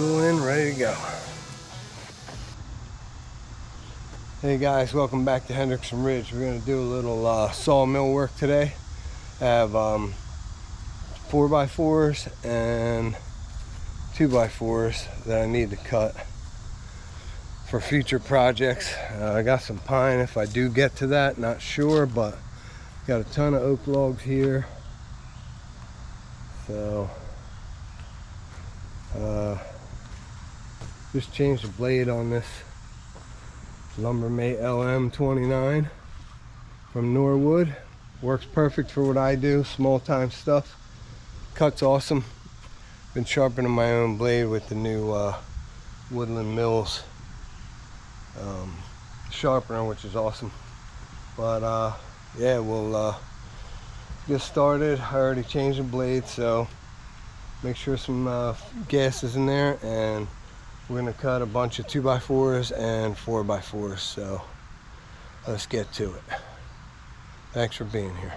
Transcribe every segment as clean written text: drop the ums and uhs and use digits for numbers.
fuel in, ready to go. Hey guys, welcome back to Hendrickson Ridge. We're going to do a little sawmill work today. I have 4x4s and 2x4s that I need to cut for future projects. I got some pine if I do get to that, not sure, but got a ton of oak logs here. So just changed the blade on this Lumbermate LM29 from Norwood. Works perfect for what I do, small time stuff. Cuts awesome. Been sharpening my own blade with the new Woodland Mills sharpener, which is awesome. But yeah, we'll get started. I already changed the blade, so make sure some gas is in there, and we're gonna cut a bunch of 2x4s and 4x4s. So let's get to it. Thanks for being here.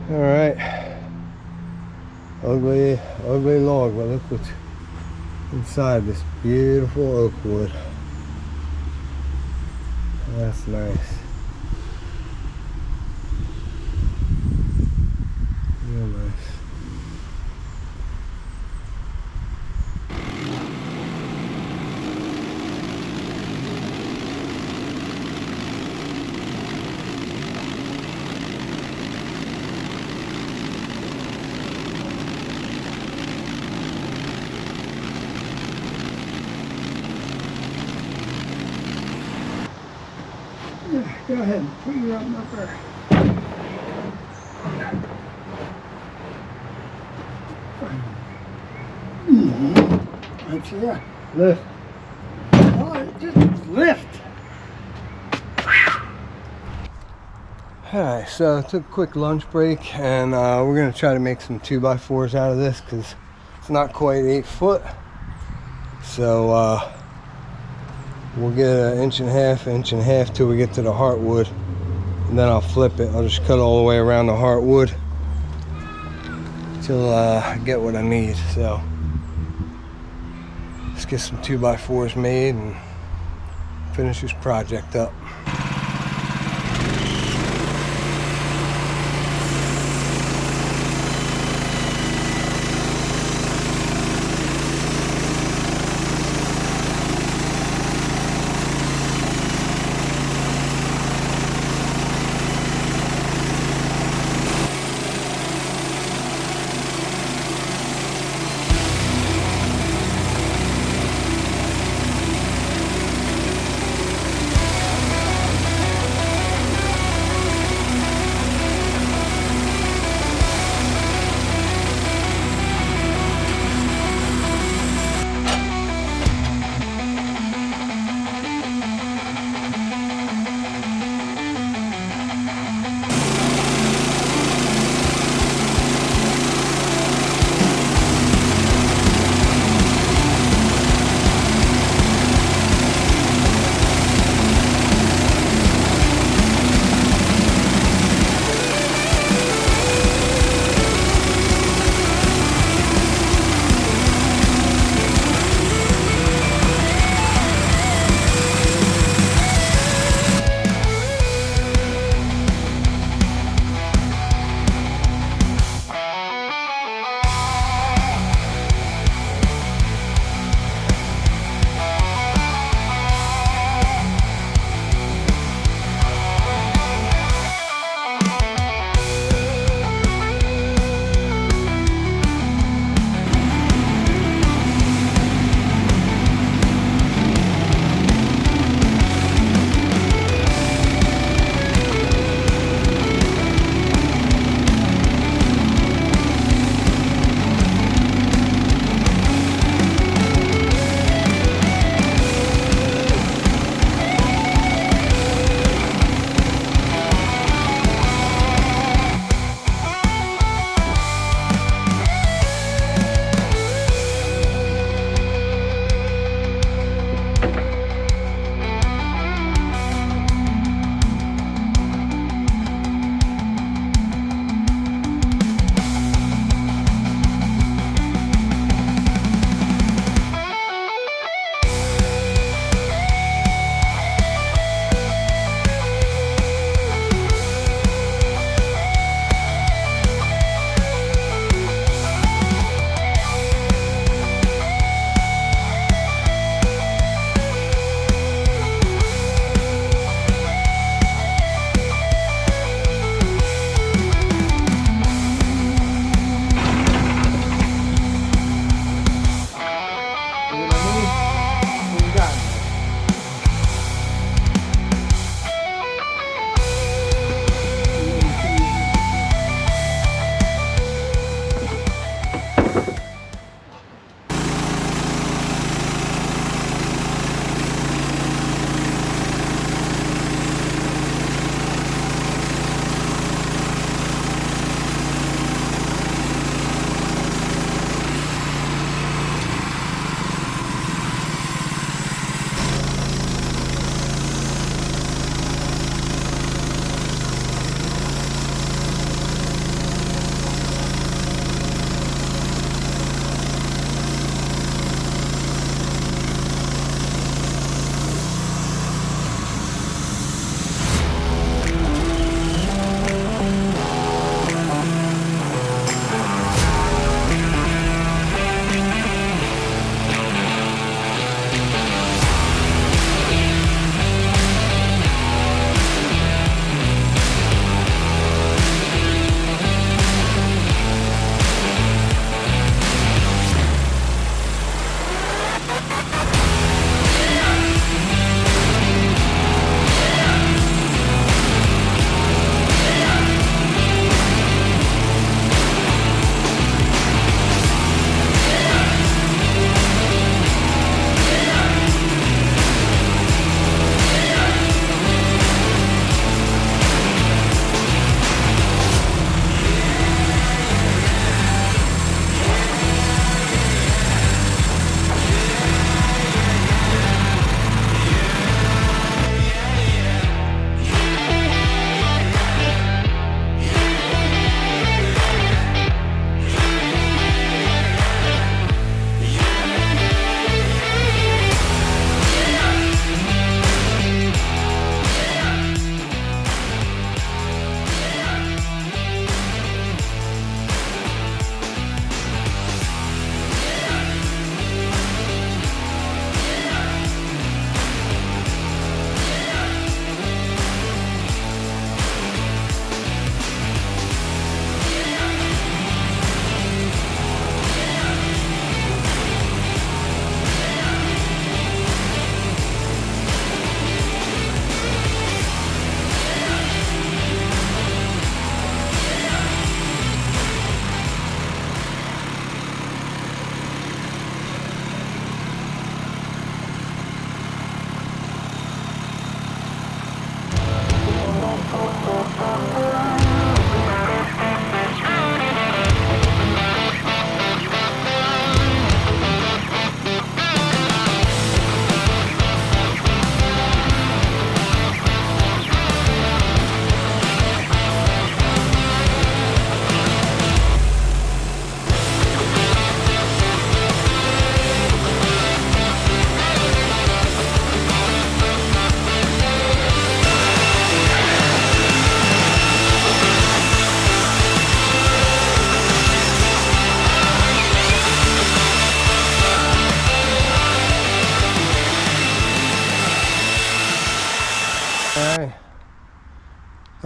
All right, ugly log, but look what's inside this beautiful oak wood. That's nice. Real nice. Go ahead and put your up upper. That's it. Lift. Oh, just lift. Alright, so I took a quick lunch break, and we're going to try to make some 2x4s out of this because it's not quite 8 foot. So we'll get an inch and a half till we get to the heartwood, and then I'll flip it. I'll just cut all the way around the heartwood till I get what I need. So let's get some 2x4s made and finish this project up.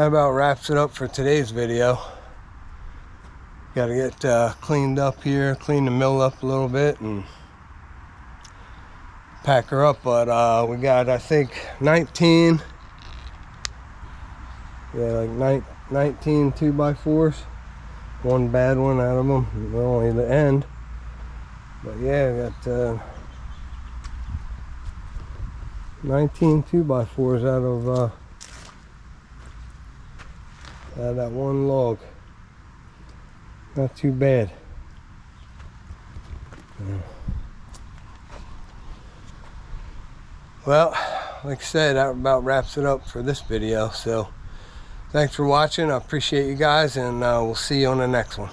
That about wraps it up for today's video. Got to get cleaned up here, clean the mill up a little bit and pack her up. But we got, I think, 19, yeah, like 19 2x4s. One bad one out of them, only the end. But yeah, we got 19 2x4s out of that one log. Not too bad. Well, like I said, that about wraps it up for this video. So thanks for watching. I appreciate you guys, and we'll see you on the next one.